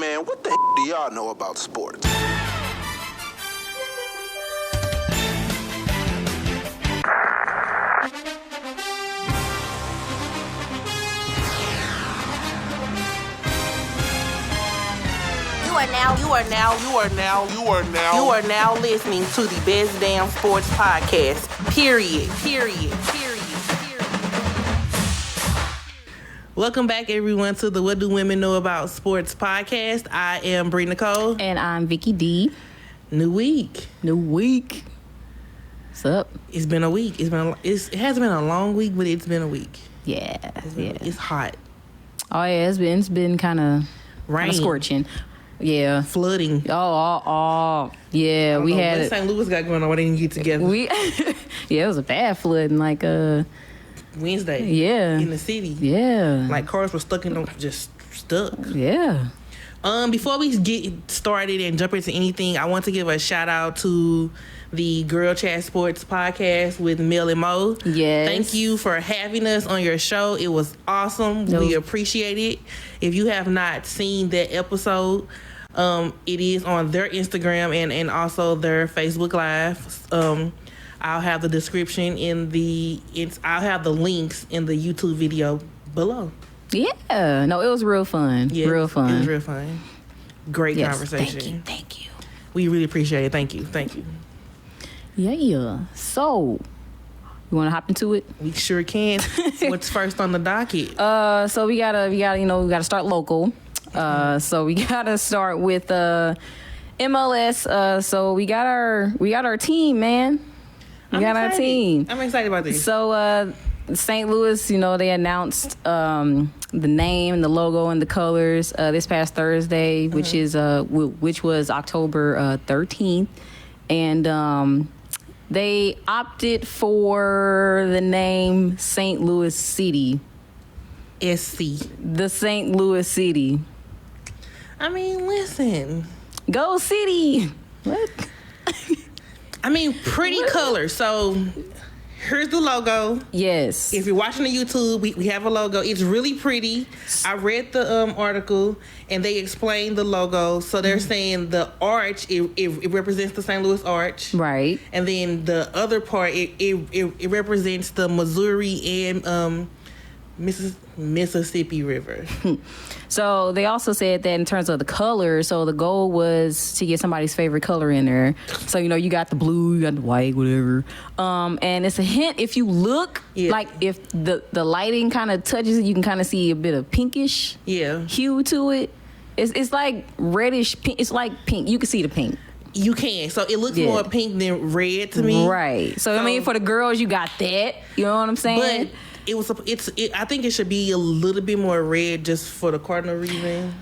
man, what the do y'all know about sports? You are now listening to the best damn sports podcast. Period. Welcome back, everyone, to the What Do Women Know About Sports podcast. I am Bree Nicole. And I'm Vicky D. New week. What's up? It's been a week. It hasn't been a long week, but it's been a week. Yeah. It's hot. Oh, yeah, it's been kind of scorching. Yeah. Flooding. Oh. Yeah, we had what St. Louis got going on. Why they didn't get together? Yeah, it was a bad flooding, like Wednesday. Yeah. In the city. Yeah. Like cars were stuck. Yeah. Before we get started and jump into anything, I want to give a shout out to the GirlChatSports podcast with Mel and Mo. Yes. Thank you for having us on your show. It was awesome. We appreciate it. If you have not seen that episode, it is on their Instagram and also their Facebook Live. I'll have the description I'll have the links in the YouTube video below. Yeah. No, it was real fun. Yes, real fun. It was real fun. Great conversation. Thank you. We really appreciate it. Thank you. Yeah. So, you want to hop into it? We sure can. What's first on the docket? So we gotta start local. So we gotta start with MLS. So we got our team, man. Our team. I'm excited about this. So St. Louis, they announced the name, the logo, and the colors this past Thursday, which was October 13th, and they opted for the name St. Louis City. SC. The St. Louis City. I mean, listen. Go City. What? I mean, pretty colors. So here's the logo. Yes. If you're watching the YouTube, we have a logo. It's really pretty. I read the article, and they explained the logo. So they're saying the arch, it represents the St. Louis Arch. Right. And then the other part, it represents the Missouri and Mississippi River. So they also said that in terms of the color, so the goal was to get somebody's favorite color in there. So, you got the blue, you got the white, whatever. And it's a hint, if you look, like if the lighting kind of touches it, you can kind of see a bit of pinkish hue to it. It's like reddish pink. It's like pink. You can see the pink. You can. So it looks more pink than red to me. Right. So I mean, for the girls, you got that. You know what I'm saying? But I think it should be a little bit more red just for the Cardinal reason.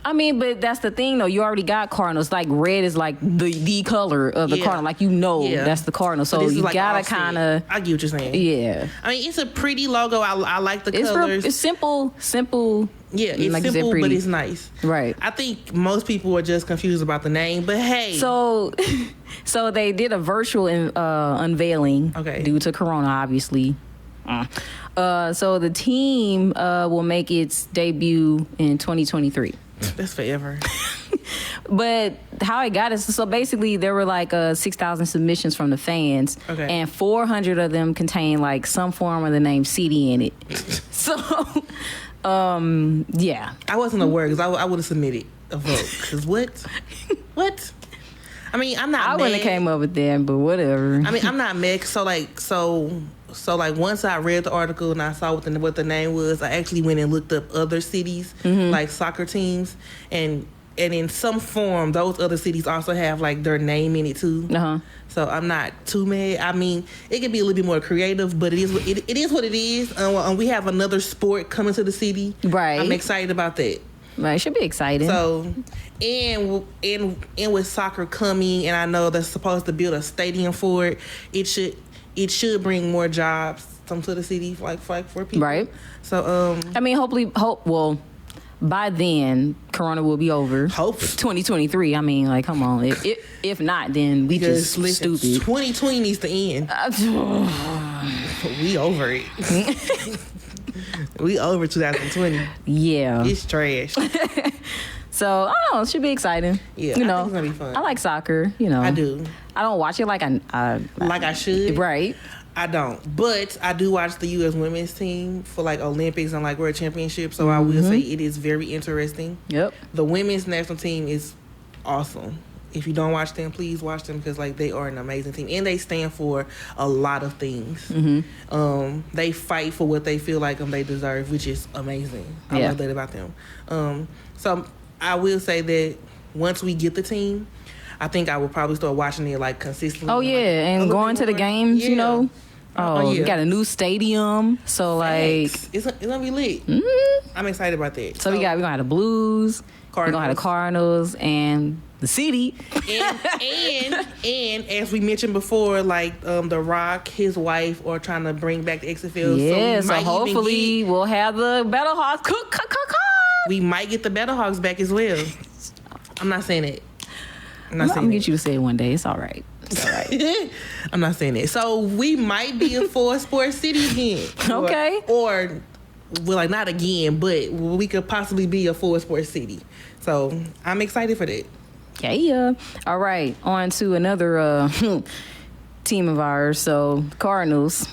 I mean, but that's the thing, though. You already got Cardinals. Like, red is like the color of the Cardinal. Like, that's the Cardinal. So you gotta kind of... I get what you're saying. Yeah. I mean, it's a pretty logo. I like the colors. It's simple. Yeah, it's like simple, but it's nice. Right. I think most people are just confused about the name, but hey. So they did a virtual unveiling due to Corona, obviously. So the team will make its debut in 2023. That's forever. But how it got us, so basically there were like 6,000 submissions from the fans, and 400 of them contain like some form of the name CD in it. So, yeah. I wasn't aware because I would have submitted a vote. Because what? I mean, I'm not mad. I wouldn't have came up with that, but whatever. I mean, I'm not mad. So once I read the article and I saw what the name was, I actually went and looked up other cities, like soccer teams, and in some form, those other cities also have like their name in it too. So I'm not too mad. I mean, it could be a little bit more creative, but it is what it is. And we have another sport coming to the city. Right. I'm excited about that. Right, it should be exciting. So, and with soccer coming, and I know they're supposed to build a stadium for it. It should bring more jobs to the city, like for people. Right. So, I mean, well, by then, Corona will be over. Hope 2023. I mean, like, come on. If not, then we just stupid. 2020 needs to end. We over it. We over 2020. Yeah. It's trash. So I don't know. It should be exciting. Yeah, you I know, think it's gonna be fun. I like soccer. You know, I do. I don't watch it like I should. right. I don't, but I do watch the U.S. women's team for like Olympics and like World Championships. So I will say it is very interesting. Yep. The women's national team is awesome. If you don't watch them, please watch them because like they are an amazing team and they stand for a lot of things. They fight for what they feel like they deserve, which is amazing. I love that about them. So I will say that once we get the team, I think I will probably start watching it like consistently. Oh yeah, and going to the games, you know. Oh, yeah. You got a new stadium, so like it's gonna be lit. I'm excited about that. So we're gonna have the Blues, we're gonna have the Cardinals, and the city. and as we mentioned before, like The Rock, his wife, are trying to bring back the XFL. Yeah, so hopefully we'll have the Battlehawks. We might get the Battlehawks back as well. I'm not saying it. I'm gonna get you to say it one day. It's all right. It's all right. I'm not saying it. So we might be a 4-sport city again. Okay. Or well, like not again, but we could possibly be a 4-sport city. So I'm excited for that. Yeah. All right. On to another team of ours. So Cardinals.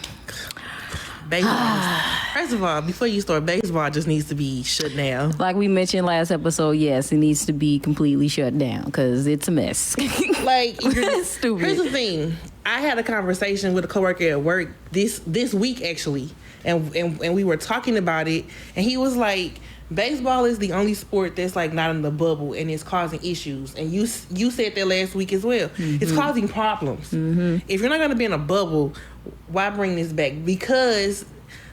Baseball. First of all, before you start, baseball just needs to be shut down. Like we mentioned last episode, yes, it needs to be completely shut down because it's a mess. Like, it's stupid. Here's the thing. I had a conversation with a coworker at work this week actually, and we were talking about it, and he was like, baseball is the only sport that's like not in the bubble and it's causing issues. And you said that last week as well. It's causing problems. If you're not going to be in a bubble, why bring this back? Because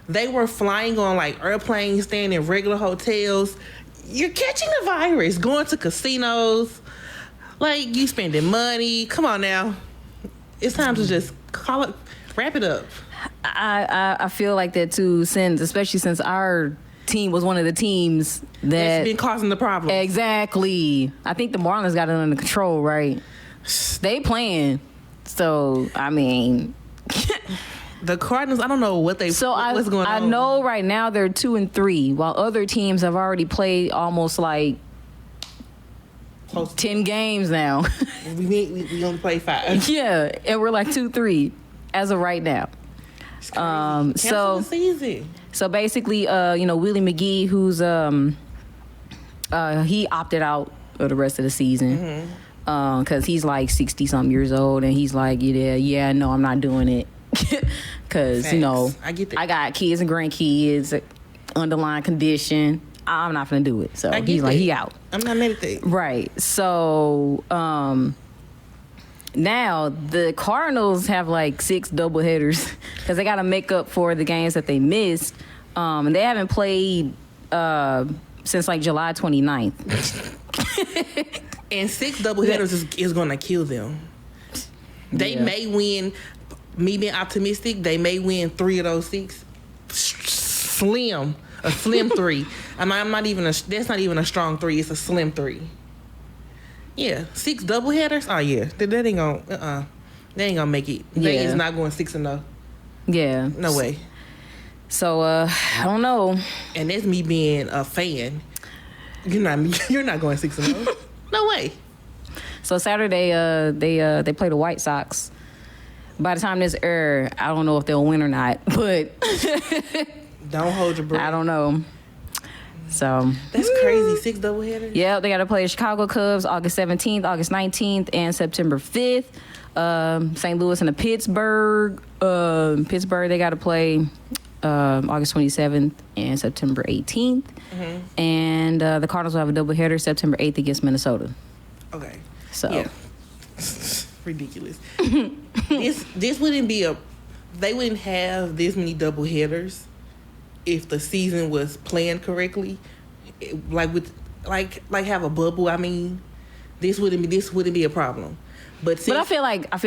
they were flying on like airplanes, staying in regular hotels. You're catching the virus, going to casinos. Like, you spending money. Come on now. It's time to just wrap it up. I feel like that too, especially since our team was one of the teams that's been causing the problem. Exactly. I think the Marlins got it under control, right? They playing. So, I mean... The Cardinals, I don't know what's going on. I know right now they're 2-3, while other teams have already played almost like 10 games now. we only play 5. Yeah, and we're like 2-3 as of right now. Cancel the season. So basically, Willie McGee, who's he opted out of the rest of the season because he's like 60-something years old, and he's like, no, I'm not doing it. Because I get that. I got kids and grandkids, underlying condition. I'm not gonna do it. So he's like, he out. I'm not mad at that. Right. So now the Cardinals have like 6 doubleheaders because they got to make up for the games that they missed, and they haven't played since like July 29th. And 6 doubleheaders is gonna kill them. They may win. Me being optimistic, they may win 3 of those 6. A slim 3. I'm not even that's not even a strong 3. It's a slim 3. Yeah, 6 doubleheaders. Oh yeah, that ain't gonna. They ain't gonna make it. They is not going 6-0. Yeah, no way. So I don't know. And that's me being a fan. You're not going 6-0. No way. So Saturday, they play the White Sox. By the time this air, I don't know if they'll win or not, but don't hold your breath. I don't know. So that's crazy. 6 doubleheaders. Yeah, they got to play the Chicago Cubs August 17th, August 19th, and September 5th. St. Louis and the Pittsburgh. Pittsburgh, they got to play August 27th and September 18th. And the Cardinals will have a doubleheader September 8th against Minnesota. Okay. So. Yeah. Ridiculous. This wouldn't be they wouldn't have this many double headers if the season was planned correctly. Like have a bubble. I mean, this wouldn't be a problem. But I feel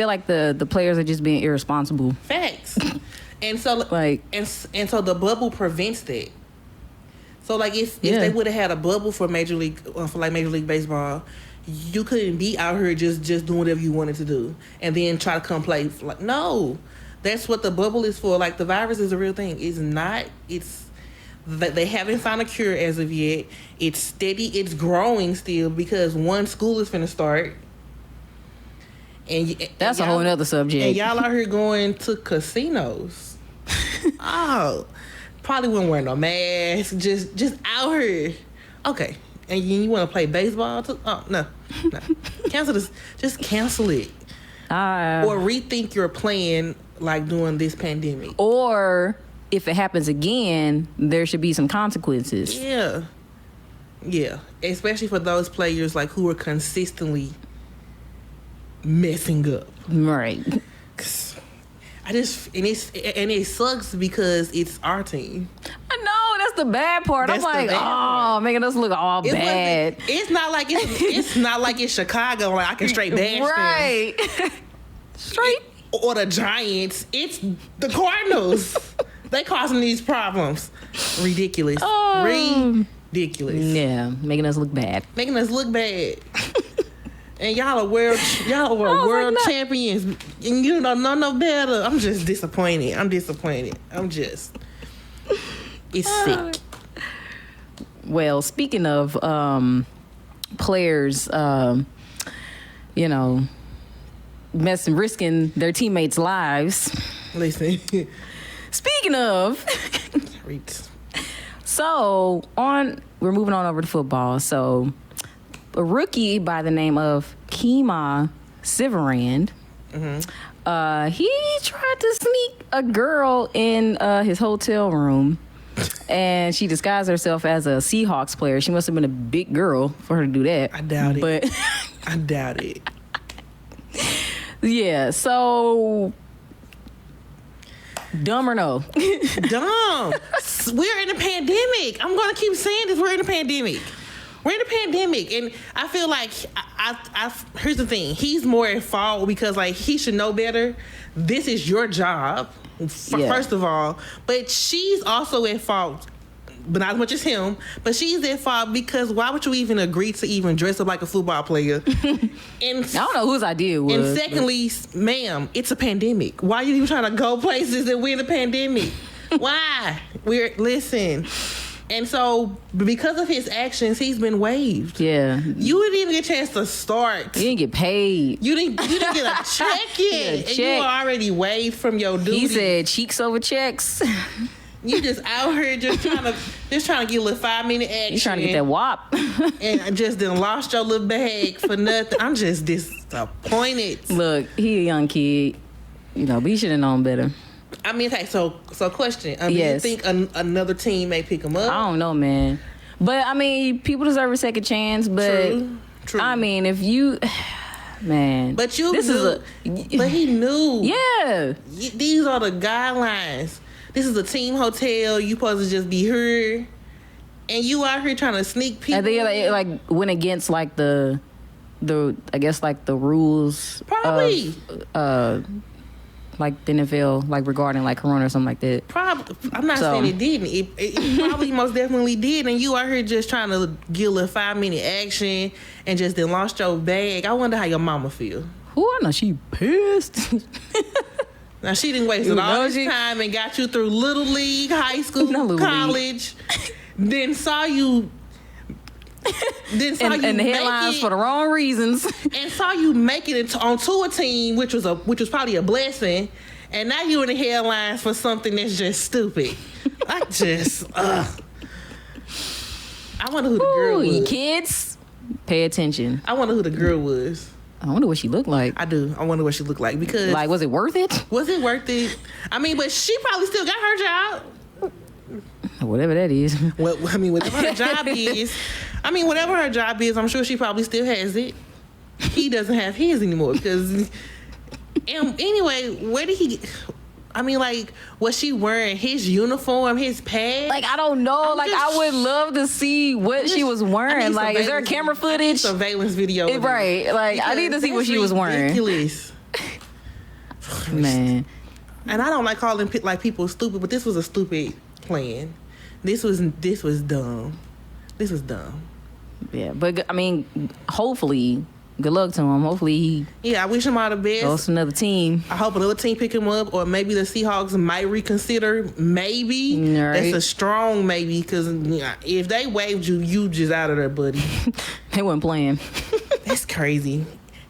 like the players are just being irresponsible. Facts. And so and so the bubble prevents that. So like if they would have had a bubble for Major League Baseball, you couldn't be out here just doing whatever you wanted to do and then try to come play. Like, no, that's what the bubble is for. Like, the virus is a real thing. It's not. It's They haven't found a cure as of yet. It's steady. It's growing still because one school is finna start. And that's a whole nother subject. And y'all out here going to casinos. Oh, probably wouldn't wear no mask. Just out here. Okay. And you want to play baseball too? Oh, no. Cancel this. Just cancel it. Or rethink your plan like during this pandemic. Or if it happens again, there should be some consequences. Yeah. Especially for those players like who are consistently messing up. Right. And it sucks because it's our team. I know, that's the bad part. I'm like, making us look all bad. It's not like it's Chicago where I can straight bash them. Right. Straight. Or the Giants. It's the Cardinals. They causing these problems. Ridiculous. Ridiculous. Yeah, making us look bad. And y'all are world champions. And you don't know no better. I'm just disappointed. It's sick. Well, speaking of players, risking their teammates' lives. Listen. Speaking of, we're moving on over to football. So, a rookie by the name of Kemah Siverand, he tried to sneak a girl in his hotel room, and she disguised herself as a Seahawks player. She must have been a big girl for her to do that. I doubt it. But I doubt it. Yeah, so dumb or no? Dumb. We're in a pandemic. I'm going to keep saying this. We're in a pandemic. And I feel like here's the thing. He's more at fault because like he should know better. This is your job, first of all. But she's also at fault, but not as much as him. But she's at fault because why would you even agree to even dress up like a football player? And I don't know whose idea it was. And secondly, ma'am, it's a pandemic. Why are you even trying to go places and we're in a pandemic? Why? Listen. And so, because of his actions, he's been waived. Yeah. You didn't even get a chance to start. You didn't get paid. You didn't get a check yet. And you were already waived from your duty. He said cheeks over checks. You just out here just trying to get a little 5-minute action. You trying to get that wop. And I just done lost your little bag for nothing. I'm just disappointed. Look, he a young kid. But he should have known better. I mean, okay, so question. Yes. Do you think another team may pick him up? I don't know, man. But, I mean, people deserve a second chance. But, True. I mean, if you... Man. But but he knew. Yeah. These are the guidelines. This is a team hotel. You supposed to just be here. And you out here trying to sneak people. And they, went against, the I guess, the rules. Probably. Like the NFL, regarding Corona or something like that. Probably. I'm not saying it didn't. It probably most definitely did. And you out here just trying to get a little 5-minute action and just then lost your bag. I wonder how your mama feel. I know she pissed. Now she didn't waste all this time and got you through Little League, high school, college. Then saw you. And the headlines for the wrong reasons. And saw you make it onto a team, which was probably a blessing. And now you're in the headlines for something that's just stupid. I wonder who the girl was. Kids, pay attention. I wonder who the girl was. I wonder what she looked like. I do. I wonder what she looked like because was it worth it? Was it worth it? I mean, but she probably still got her job. Whatever that is. Well, I mean, whatever her job is. Whatever her job is, I'm sure she probably still has it. He doesn't have his anymore because. Anyway, where did he? Was she wearing his uniform, his pad? I don't know. I would love to see what she was wearing. Is there a camera footage? Surveillance video. Right. I need to see what she was wearing. Ridiculous. Man. And I don't like calling people stupid, but this was a stupid plan. This was dumb. This was dumb. Yeah, but hopefully good luck to him. Hopefully he I wish him all the best. goes to another team. I hope another team pick him up, or maybe the Seahawks might reconsider. Maybe. Right. That's a strong maybe, because if they waived you, you just out of there, buddy. They wasn't playing. That's crazy.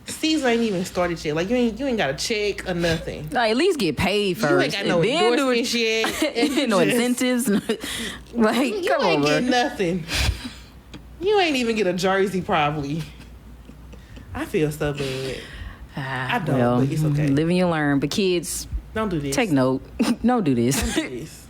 Season ain't even started yet. Like, you ain't got a check or nothing. Like, at least get paid first. You ain't got no and then endorsements yet. no incentives. Like, You come on, ain't bro. get nothing. You ain't even get a jersey, probably. I feel so bad. I don't, but it's okay. Live and you learn. But kids, Don't do this. take note. Don't do this. Don't do this.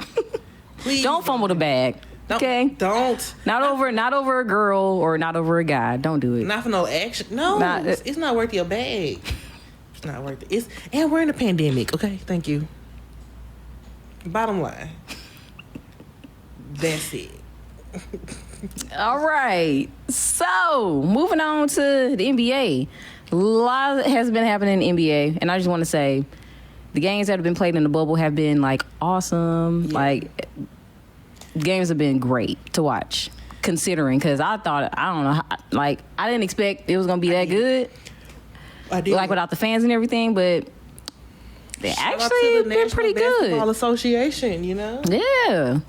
Please. Don't fumble the bag. Okay? Don't. Not over a girl or not over a guy. Don't do it. Not for no action. No, it's not worth your bag. It's not worth it. And we're in a pandemic. Okay, thank you. Bottom line. That's it. All right. So, moving on to the NBA. A lot has been happening in the NBA, and I just want to say the games that have been played in the bubble have been like awesome. Yeah. Like, games have been great to watch, considering, because I don't know, like, I didn't expect it was going to be that good, I did. like, without the fans and everything, but they Shout out actually to the been pretty National Basketball good. Association, you know? Yeah.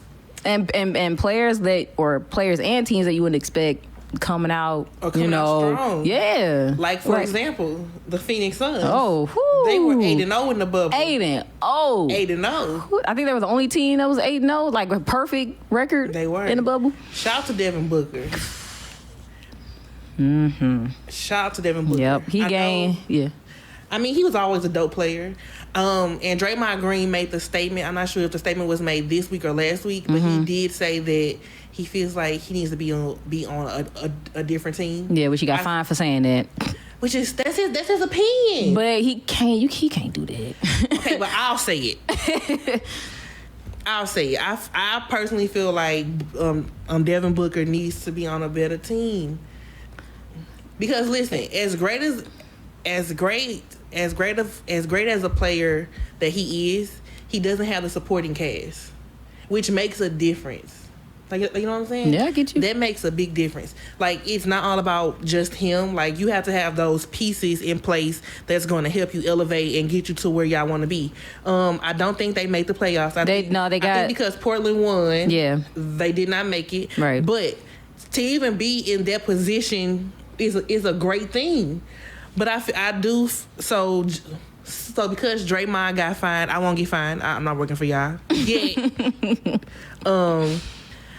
And players and teams that you wouldn't expect coming out, Or coming out strong. Yeah. Like, for example, the Phoenix Suns. Oh, whew. They were 8-0 in the bubble. 8-0. 8-0. I think they were the only team that was 8-0, like a perfect record. They were in the bubble. Shout out to Devin Booker. Shout out to Devin Booker. Yep, he gained. Yeah. I mean, he was always a dope player. And Draymond Green made the statement. I'm not sure if the statement was made this week or last week, but he did say that he feels like he needs to be on a different team. Yeah, which he got fined for saying that. Which is that's his opinion. But he can't do that. Okay, but I'll say it. I'll say it. I personally feel like Devin Booker needs to be on a better team. Because listen, as great as a player that he is, he doesn't have the supporting cast, which makes a difference. Like, you know what I'm saying? Yeah, I get you. That makes a big difference. Like, it's not all about just him. Like, you have to have those pieces in place that's going to help you elevate and get you to where y'all want to be. I don't think they made the playoffs. I think because Portland won. Yeah, they did not make it. Right. But to even be in that position is a great thing. But I do so because Draymond got fined, I won't get fined. I'm not working for y'all. Yeah.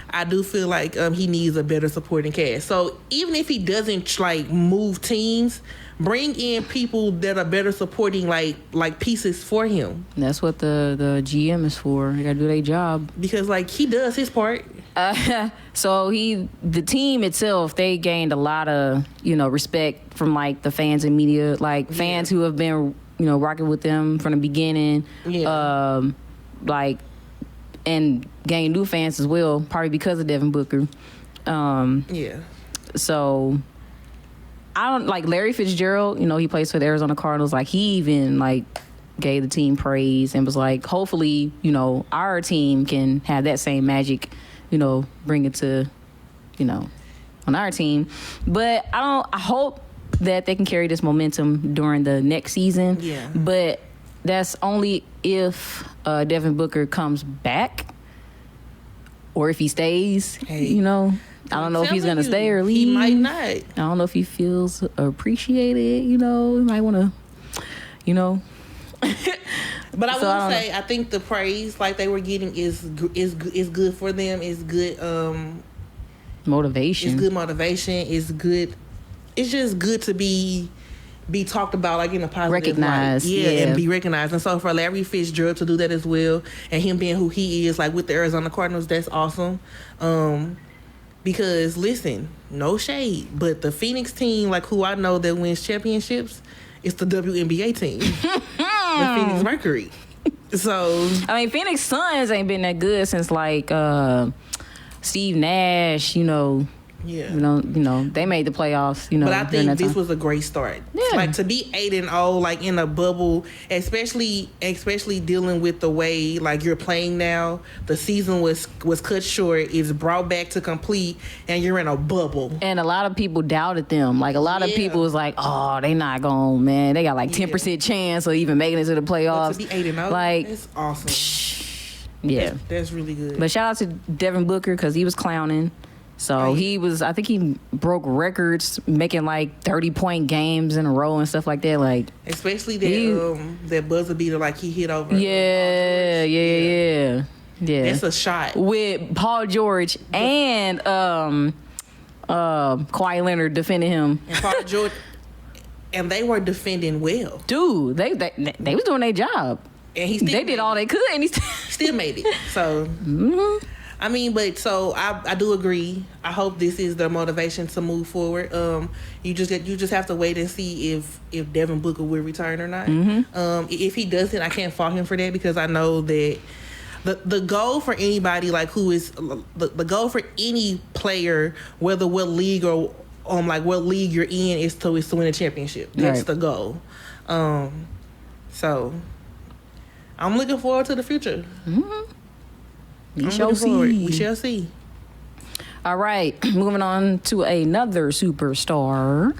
I do feel like he needs a better supporting cast. So even if he doesn't like move teams, bring in people that are better supporting like pieces for him. That's what the GM is for. They gotta do their job. Because like he does his part. So the team itself, they gained a lot of respect from like the fans and media, like fans who have been rocking with them from the beginning. Yeah. And gained new fans as well, probably because of Devin Booker. Yeah. So I don't like Larry Fitzgerald. He plays for the Arizona Cardinals. Like he even gave the team praise and was like, hopefully, our team can have that same magic. Bring it to, on our team. But I hope that they can carry this momentum during the next season. Yeah. But that's only if Devin Booker comes back or if he stays. Hey, I don't know if he's going to stay or leave. He might not. I don't know if he feels appreciated. He might want to, But I will say, I think the praise like they were getting is good for them. It's good motivation. It's good motivation. It's good. It's just good to be talked about like in a positive recognized, light. Yeah, and be recognized. And so for Larry Fitzgerald to do that as well, and him being who he is, like with the Arizona Cardinals, that's awesome. Because listen, no shade, but the Phoenix team, like who I know that wins championships, it's the WNBA team. The Phoenix Mercury. So I mean, Phoenix Suns ain't been that good since like Steve Nash, Yeah. They made the playoffs. But I think this was a great start. Yeah. Like to be 8-0, like in a bubble, especially dealing with the way like you're playing now. The season was cut short. It's brought back to complete, and you're in a bubble. And a lot of people doubted them. Like a lot of people was like, "Oh, they not going, man. They got like 10% chance of even making it to the playoffs." But to be 8-0, like it's awesome. Yeah, that's really good. But shout out to Devin Booker because he was clowning. So I think he broke records making like 30-point games in a row and stuff like that. Like especially that buzzer beater, like he hit over. Yeah. That's a shot with Paul George and Kawhi Leonard defending him. And Paul George, and they were defending well. Dude, they was doing their job. And they did all they could, and he still made it. So. Mm-hmm. I mean, but so I do agree. I hope this is the motivation to move forward. You just have to wait and see if Devin Booker will return or not. Mm-hmm. If he doesn't, I can't fault him for that because I know that the goal for anybody like who is the goal for any player, whether what league or what league you're in, is to win a championship. That's the goal. So I'm looking forward to the future. Mm-hmm. We shall see. All right, moving on to another superstar.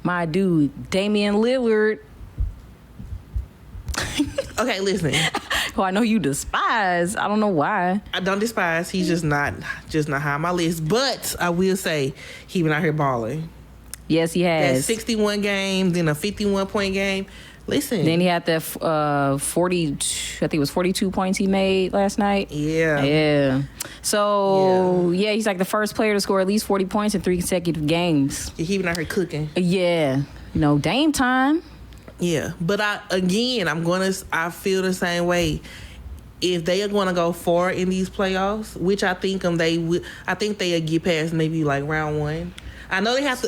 My dude, Damian Lillard. Okay, listen. Who I know you despise. I don't know why. I don't despise. He's just not high on my list. But I will say he been out here balling. Yes, he has. That 61 game, then a 51-point game. Listen. Then he had that 40, I think it was 42 points he made last night. Yeah. So, he's like the first player to score at least 40 points in 3 consecutive games. He been out here cooking. Yeah. Dame time. Yeah. But I feel the same way. If they are going to go far in these playoffs, which I think they'll get past maybe like round 1. I know they have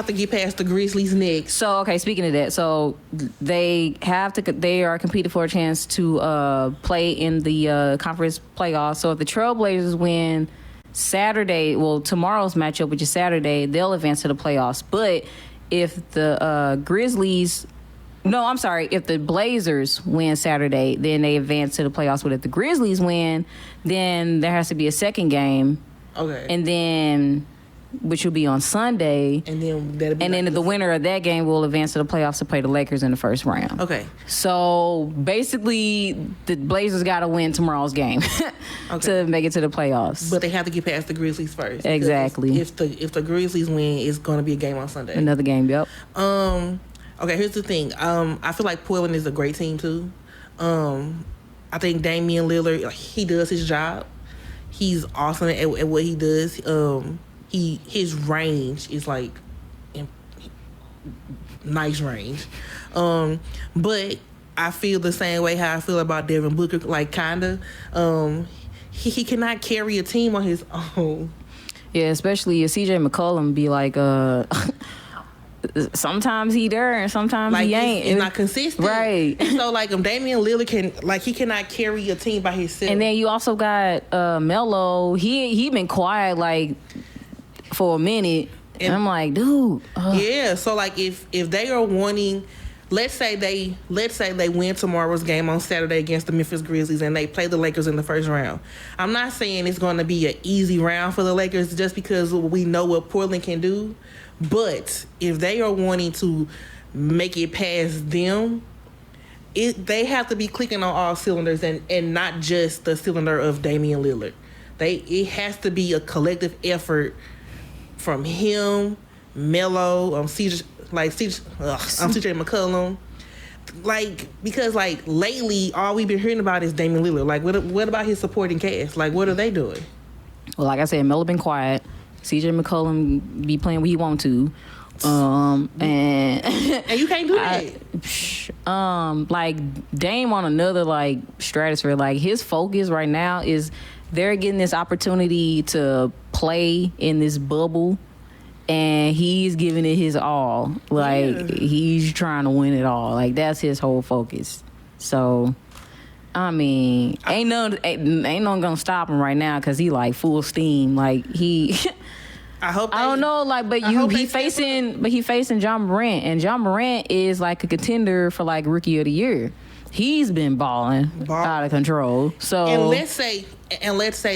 to get past the Grizzlies next. So okay, speaking of that, so they are competing for a chance to play in the conference playoffs. So if the Trailblazers win Saturday, tomorrow's matchup, which is Saturday, they'll advance to the playoffs. But if the if the Blazers win Saturday, then they advance to the playoffs. But if the Grizzlies win, then there has to be a second game. Okay. And then, which will be on Sunday. And then the winner of that game will advance to the playoffs to play the Lakers in the first round. Okay. So basically, the Blazers got to win tomorrow's game to make it to the playoffs. But they have to get past the Grizzlies first. Exactly. If the Grizzlies win, it's going to be a game on Sunday. Another game, yep. Okay, here's the thing. I feel like Portland is a great team too. I think Damian Lillard, he does his job. He's awesome at what he does. His range is like nice range. But I feel the same way how I feel about Devin Booker, like kinda. He cannot carry a team on his own. Yeah, especially if CJ McCollum be like sometimes he there and sometimes he ain't. It's not consistent. Right. And so Damian Lillard he cannot carry a team by himself. And then you also got Melo. He been quiet for a minute. And I'm like, dude. Yeah, so if they are wanting, let's say they win tomorrow's game on Saturday against the Memphis Grizzlies and they play the Lakers in the first round. I'm not saying it's going to be an easy round for the Lakers just because we know what Portland can do. But if they are wanting to make it past them, they have to be clicking on all cylinders and not just the cylinder of Damian Lillard. It has to be a collective effort from him, Melo, CJ McCollum. Because lately all we've been hearing about is Damian Lillard. What about his supporting cast? What are they doing? Well, like I said, Melo been quiet. CJ McCollum be playing what he want to. And you can't do that. Dame on another stratosphere. His focus right now is they're getting this opportunity to play in this bubble, and he's giving it his all. He's trying to win it all. That's his whole focus. So I mean, ain't no gonna stop him right now because he like full steam. Like he, I hope. I don't know. Like, but he facing John Morant, and John Morant is like a contender for like Rookie of the Year. He's been balling out of control. So and let's say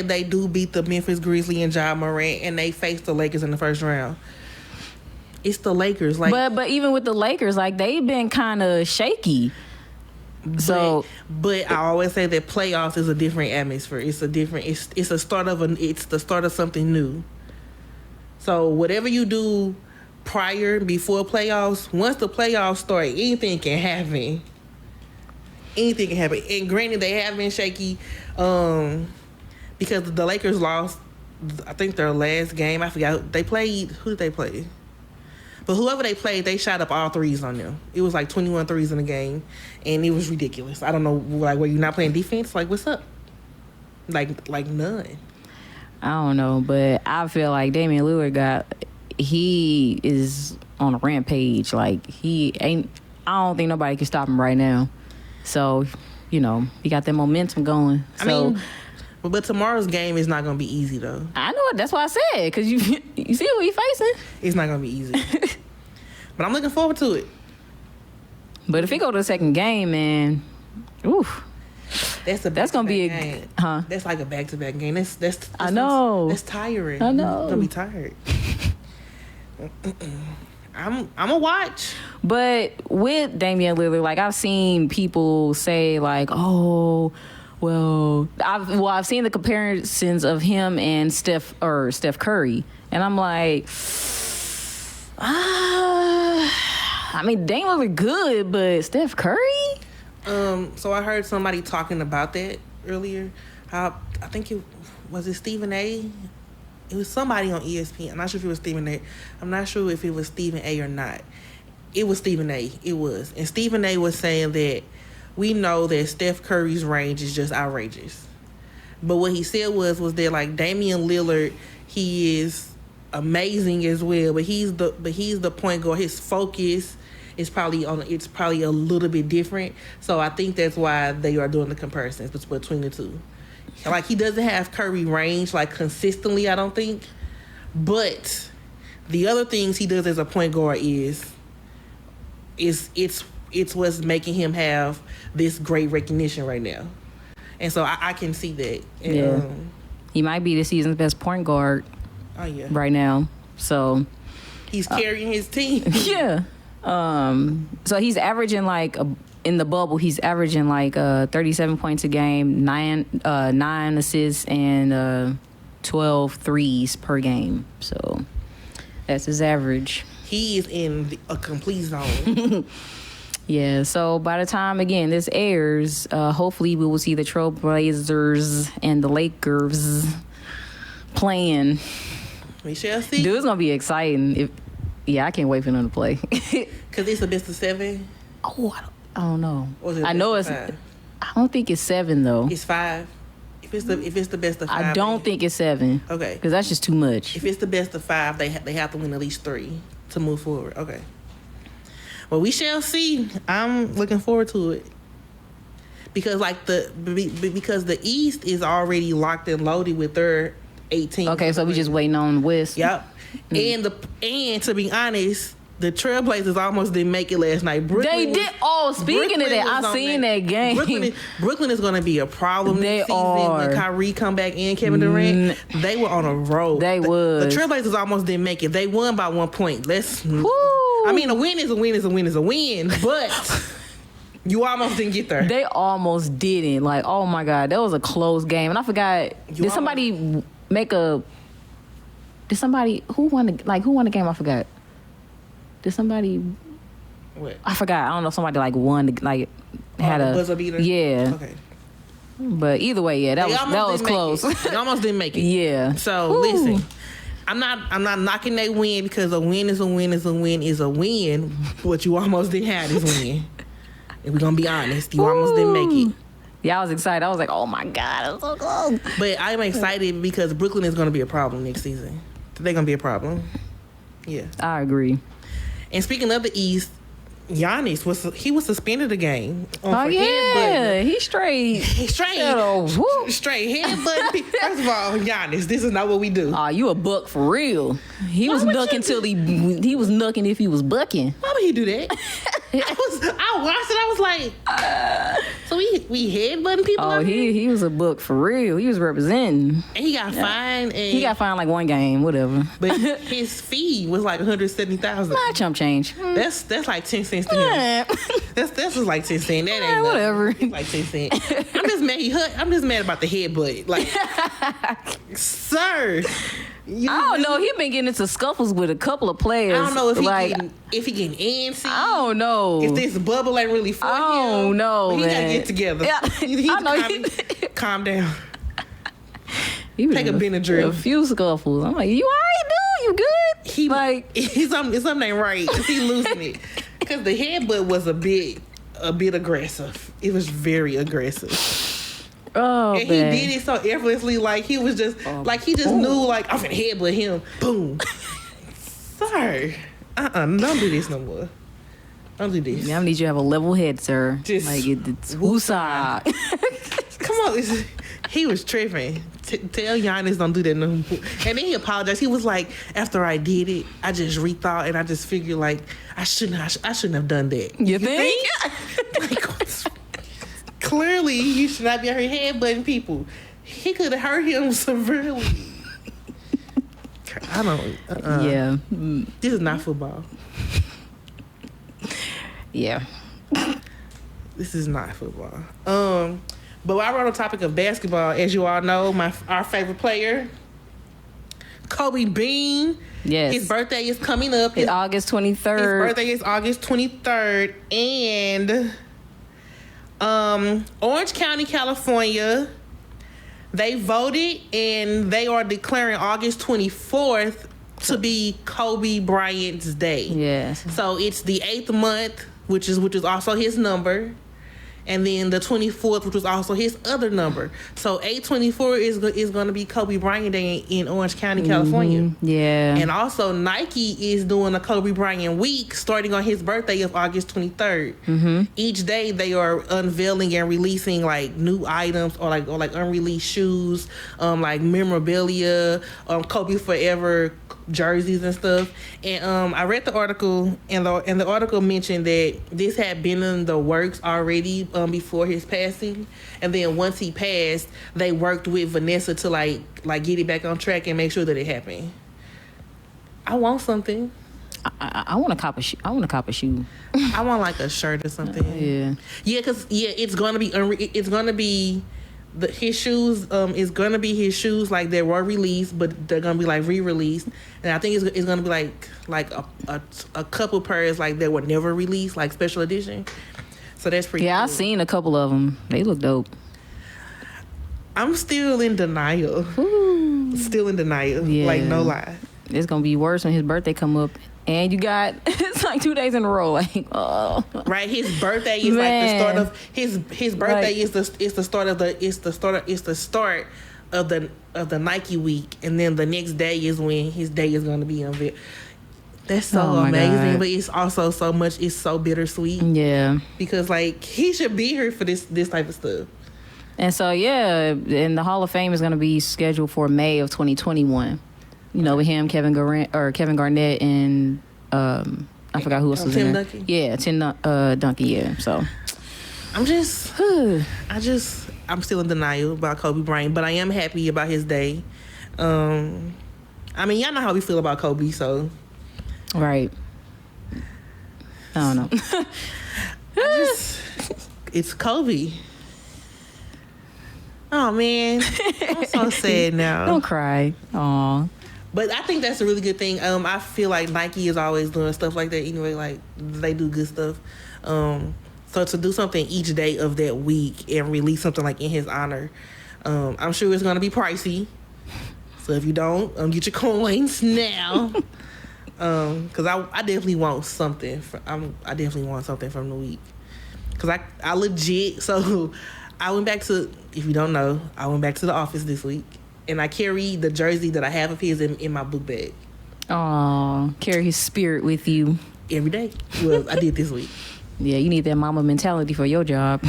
they do beat the Memphis Grizzlies and John Morant, and they face the Lakers in the first round. It's the Lakers, like. But even with the Lakers, like they've been kind of shaky. But I always say that playoffs is a different atmosphere. It's the start of something new. So whatever you do before playoffs, once the playoffs start, anything can happen. Anything can happen. And granted, they have been shaky because the Lakers lost, I think, their last game. I forgot. Who did they play? But whoever they played, they shot up all threes on them. It was like 21 threes in the game, and it was ridiculous. I don't know, like, were you not playing defense? Like, what's up? Like none. I don't know, but I feel like Damian Lillard he is on a rampage. Like, I don't think nobody can stop him right now. So, he got that momentum going. But tomorrow's game is not going to be easy, though. I know it. That's why I said, because you see who he's facing. It's not going to be easy. But I'm looking forward to it. But if he go to the second game, man, oof. That's gonna be game. That's like a back-to-back game. That's I know. That's tiring. I know. You're gonna be tired. I'm gonna watch. But with Damian Lillard, like I've seen people say, like, oh, well, I've seen the comparisons of him and Steph Curry, and I'm like, I mean, Dame Lillard good, but Steph Curry. So I heard somebody talking about that earlier. I think it was Stephen A. It was somebody on ESPN. I'm not sure if it was Stephen A. I'm not sure if it was Stephen A. or not. It was Stephen A. It was. And Stephen A. was saying that we know that Steph Curry's range is just outrageous. But what he said was that, like, Damian Lillard, he is amazing as well, but he's the point guard. His focus is probably a little bit different. So I think that's why they are doing the comparisons between the two. Like, he doesn't have Curry range, like, consistently, I don't think. But the other things he does as a point guard is it's what's making him have this great recognition right now. And so I can see that. And, yeah. He might be the season's best point guard right now. So he's carrying his team. Yeah. So he's averaging in the bubble, he's averaging 37 points a game, 9 assists, and 12 threes per game. So that's his average. He is in a complete zone. Yeah, so by the time, again, this airs, hopefully we will see the Trailblazers and the Lakers playing. We shall see. Dude, it's going to be exciting. I can't wait for them to play. Because it's a best of 7? Oh, I don't know. I know it's... 5? I don't think it's 7, though. It's 5. If it's the best of 5... I don't think it's 7. Okay. Because that's just too much. If it's the best of 5, they have to win at least 3 to move forward. Okay. Well, we shall see. I'm looking forward to it. Because because the East is already locked and loaded with their 18. Okay, so we just waiting on West. Yep. And to be honest, the Trailblazers almost didn't make it last night. They did. Oh, speaking of that, I seen that game. Brooklyn is going to be a problem this season when Kyrie come back and Kevin Durant. They were on a roll. They was. The Trailblazers almost didn't make it. They won by 1 point. I mean, a win is a win is a win is a win, but you almost didn't get there. They almost didn't. Like, oh my God, that was a close game. And I forgot, who won the game? I forgot. Did somebody? What? I forgot. I don't know. Somebody won. Had a buzzer beater. Yeah. Okay. But either way, yeah, that was close. They almost didn't make it. Yeah. So listen, I'm not knocking that win, because a win is a win is a win is a win. But you almost didn't have this win. If we're gonna be honest, you almost didn't make it. Yeah, I was excited. I was like, oh my God, it's so close. But I'm excited because Brooklyn is gonna be a problem next season. They're gonna be a problem. Yeah. I agree. And speaking of the East, Giannis was suspended a game. Oh yeah, he's straight. He's straight. Straight headbutt. First of all, Giannis, this is not what we do. Oh, you a buck for real? He was knucking till he was knucking if he was bucking. Why would he do that? I watched it. I was like, so we headbutting people. Oh, he was a buck for real. He was representing. And he got fined. And he got fined like one game, whatever. But his fee was like $170,000. Nah, chump change. That's like 10 cents to him. That's just like 10 cents. That ain't whatever. Like 10 cents. I'm just mad about the headbutt. Like, sir. I don't know. He been getting into scuffles with a couple of players. I don't know if he getting antsy. I don't know. If this bubble ain't really for him. I don't know, He man. gotta get together. Yeah. Calm down. He Take a Benadryl. A few scuffles. I'm like, you all right, dude? You good? Something ain't right. He losing it because the headbutt was a bit aggressive. It was very aggressive. Oh, and man. he did it so effortlessly, like he was just he just knew, like, I'm finna headbutt him. Boom. Sorry. Don't do this no more. Don't do this. Yeah, I need you to have a level head, sir. Just like it's woosah. Come on, he was tripping. Tell Giannis don't do that no more. And then he apologized. He was like, after I did it, I just rethought and I just figured, like, I shouldn't have done that. You think? Like, clearly, you should not be out here headbutting people. He could have hurt him severely. I don't. Yeah. This is not football. Yeah. This is not football. But while we're on the topic of basketball, as you all know, our favorite player, Kobe Bean. Yes. His birthday is coming up. It's August 23rd. His birthday is August 23rd, and Orange County, California, they voted and they are declaring August 24th to be Kobe Bryant's day. Yes. So it's the 8th month, which is also his number, and then the 24th, which was also his other number. So 8/24 is going to be Kobe Bryant Day in Orange County, California. Yeah. And also Nike is doing a Kobe Bryant week starting on his birthday of August 23rd. Each day they are unveiling and releasing like new items or like unreleased shoes, like memorabilia, Kobe Forever jerseys and stuff. And I read the article, and the article mentioned that this had been in the works already before his passing, and then once he passed, they worked with Vanessa to like get it back on track and make sure that it happened. I want something. I want to cop a shoe. I want like a shirt or something. Because it's gonna be his shoes is gonna be his shoes, like they were released, but they're gonna be like re-released, and I think it's gonna be like a couple pairs like that were never released, like special edition. So that's pretty. Yeah, cool. I've seen a couple of them. They look dope. I'm still in denial. Still in denial. Yeah. Like, no lie. It's gonna be worse when his birthday come up. And you got it's like 2 days in a row. Like, oh, right. His birthday is like the start of his birthday is the start of the Nike week, and then the next day is when his day is going to be unveiled. That's so amazing, God. But it's also so much. It's so bittersweet. Yeah, because like he should be here for this type of stuff. And so and the Hall of Fame is going to be scheduled for May of 2021. You know, with him, Kevin Garnett, and I forgot who else was in there. Duncan? Yeah, Tim Duncan. Yeah. So I'm still in denial about Kobe Bryant, but I am happy about his day. I mean, y'all know how we feel about Kobe, so right. I don't know. It's Kobe. Oh man, I'm so sad now. Don't cry. Aw. But I think that's a really good thing. I feel like Nike is always doing stuff like that anyway. Like, they do good stuff. So to do something each day of that week and release something like in his honor, I'm sure it's going to be pricey. So if you don't, get your coins now. Because I definitely want something. I definitely want something from the week. Because I legit, so I went back to, if you don't know, I went back to the office this week. And I carry the jersey that I have of his in my book bag. Aw, carry his spirit with you. every day. Well, I did this week. Yeah, you need that mama mentality for your job.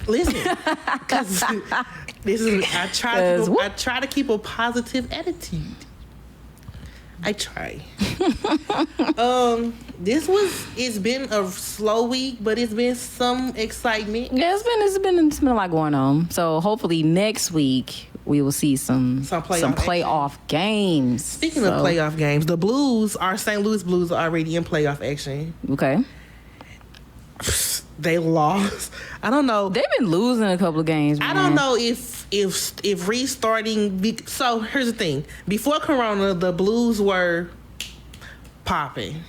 Listen, because I try to keep a positive attitude. I try. It's been a slow week, but it's been some excitement. Yeah, it's been a lot going on. So hopefully next week we will see some playoff games. Speaking of playoff games, the Blues, our St. Louis Blues, are already in playoff action. Okay. They lost. I don't know. They've been losing a couple of games, man. I don't know if restarting. So here's the thing: before Corona, the Blues were popping.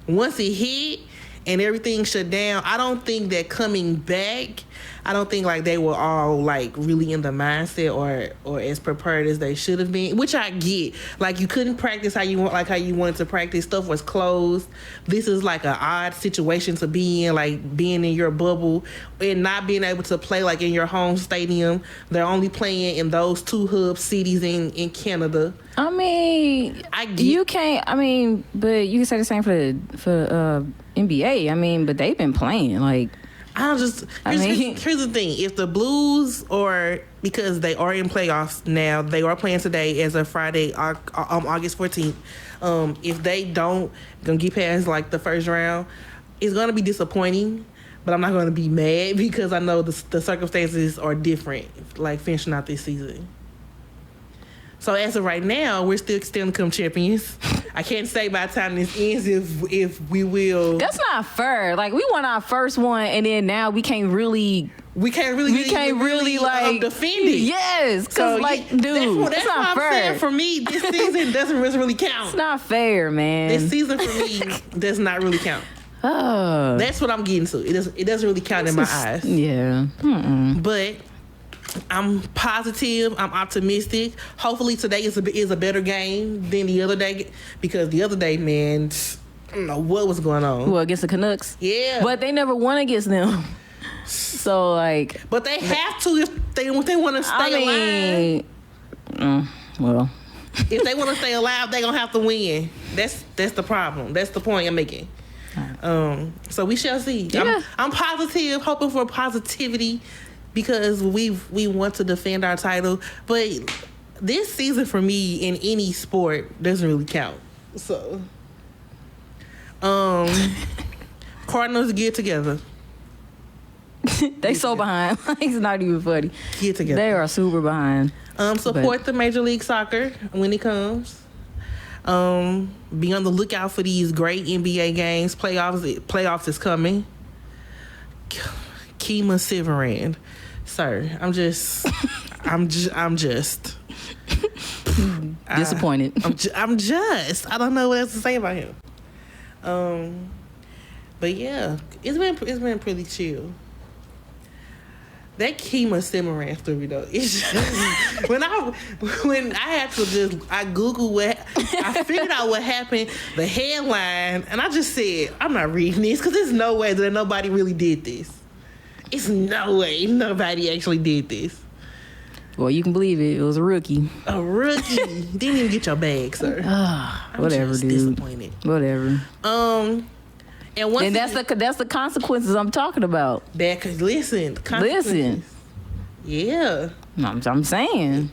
Once it hit and everything shut down, I don't think that coming back. I don't think like they were all like really in the mindset or as prepared as they should have been, which I get. Like you couldn't practice how you wanted to practice. Stuff was closed. This is like an odd situation to be in, like being in your bubble and not being able to play like in your home stadium. They're only playing in those 2 hub cities in Canada. I mean, you can't. I mean, but you can say the same for NBA. I mean, but they've been playing like. Here's the thing. If the Blues because they are in playoffs now, they are playing today as of Friday, August 14th. If they don't gonna get past like the first round, it's gonna be disappointing. But I'm not gonna be mad because I know the circumstances are different, like finishing out this season. So as of right now, we're still to become champions. I can't say by the time this ends if we will. That's not fair. Like we won our first one, and then now we can't really defend it. Yes, because that's not fair. I'm saying for me, this season doesn't really count. It's not fair, man. This season for me does not really count. Oh. That's what I'm getting to. It doesn't really count in my eyes. Yeah. But I'm positive. I'm optimistic. Hopefully today is a better game than the other day, because the other day, man, I don't know what was going on. Well, against the Canucks? Yeah. But they never won against them. So, like... But they have to if they want to stay alive. Well... If they want to stay alive, they're going to have to win. That's the problem. That's the point I'm making. So we shall see. Yeah. I'm positive, hoping for positivity, because we want to defend our title. But this season for me in any sport doesn't really count. So, Cardinals get together. They so behind. It's not even funny. Get together. They are super behind. Support the Major League Soccer when it comes. Be on the lookout for these great NBA games. Playoffs is coming. Kemah Siverand. Sir, I'm just disappointed. I don't know what else to say about him. But yeah, it's been pretty chill. That Kemah Siverand story though, it's just, when I had to I Googled I figured out what happened, the headline, and I just said, I'm not reading this because there's no way that nobody really did this. It's no way nobody actually did this. Well, you can believe it. It was a rookie. A rookie. Didn't even get your bag, sir. Whatever, dude. Disappointed. Whatever. And that's the consequences I'm talking about. Listen. Yeah. I'm saying.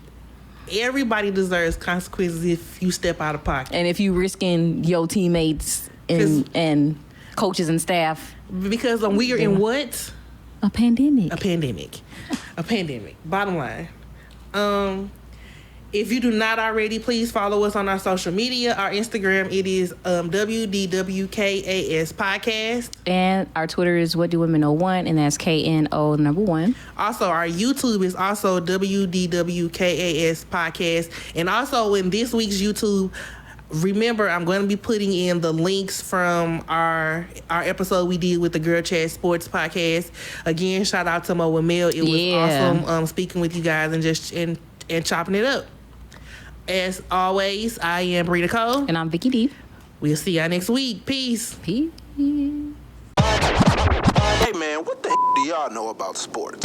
Everybody deserves consequences if you step out of pocket. And if you risking your teammates and coaches and staff. Because we are in what? A pandemic. Bottom line. If you do not already, please follow us on our social media. Our Instagram, it is WDWKAS Podcast. And our Twitter is What Do Women Know 1, and that's KNO1. Also, our YouTube is also WDWKAS Podcast. And also in this week's YouTube, remember, I'm going to be putting in the links from our episode we did with the Girl Chat Sports podcast. Again, shout out to Mo and Mel. It was awesome speaking with you guys and chopping it up. As always, I am Brita Cole. And I'm Vicky D. We'll see y'all next week. Peace. Hey, man, what the do y'all know about sports?